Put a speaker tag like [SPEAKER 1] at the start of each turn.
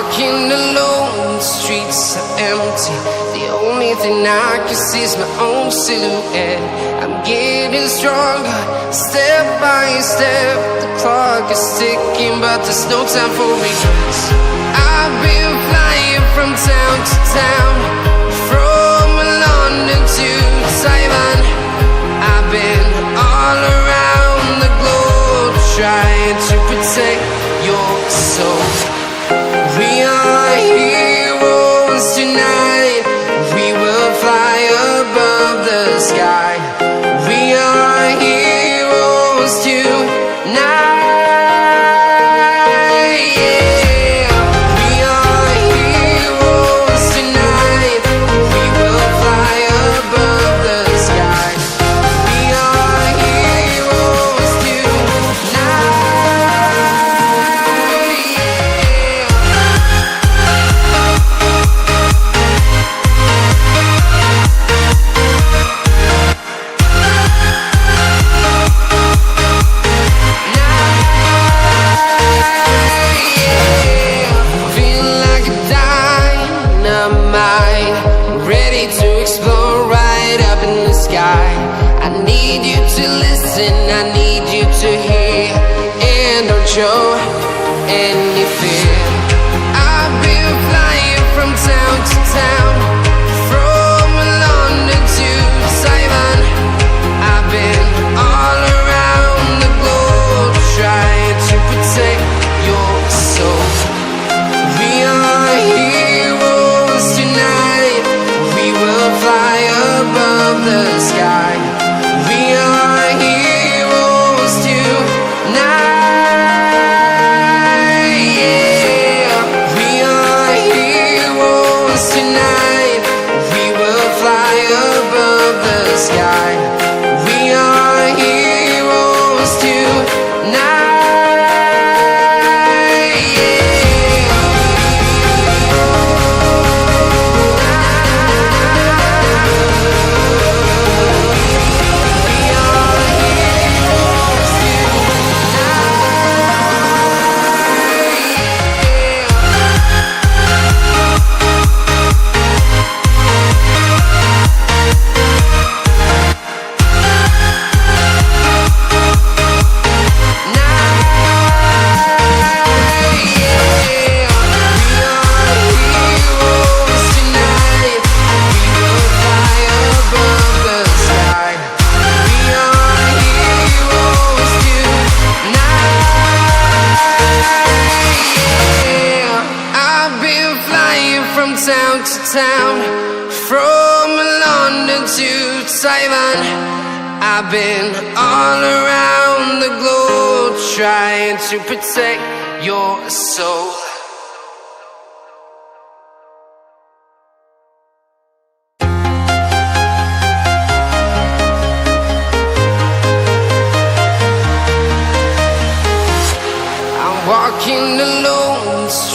[SPEAKER 1] walking alone, the streets are empty. The only thing I can see is my own silhouette. I'm getting stronger, step by step. The clock is ticking, but there's no time for regrets. I've been flying from town to town, from London to Taiwan. I've been all around the globe, trying to protect your soul. We are heroes tonight. We will fly above the sky. We are heroes tonight. Yeah. We are heroes tonight. We will fly above the sky. We are heroes tonight. I need you to listen, I need you to hear, and don't show any fear. I've been flying from town to town, from London to Taiwan. I've been all around the globe, trying to protect your soul. We are heroes tonight. We will fly above the sky. We are heroes tonight. Yeah. We are heroes tonight. We will fly above the sky. We are heroes tonight. Town to town, from London to Taiwan. I've been all around the globe, trying to protect your soul. I'm walking alone,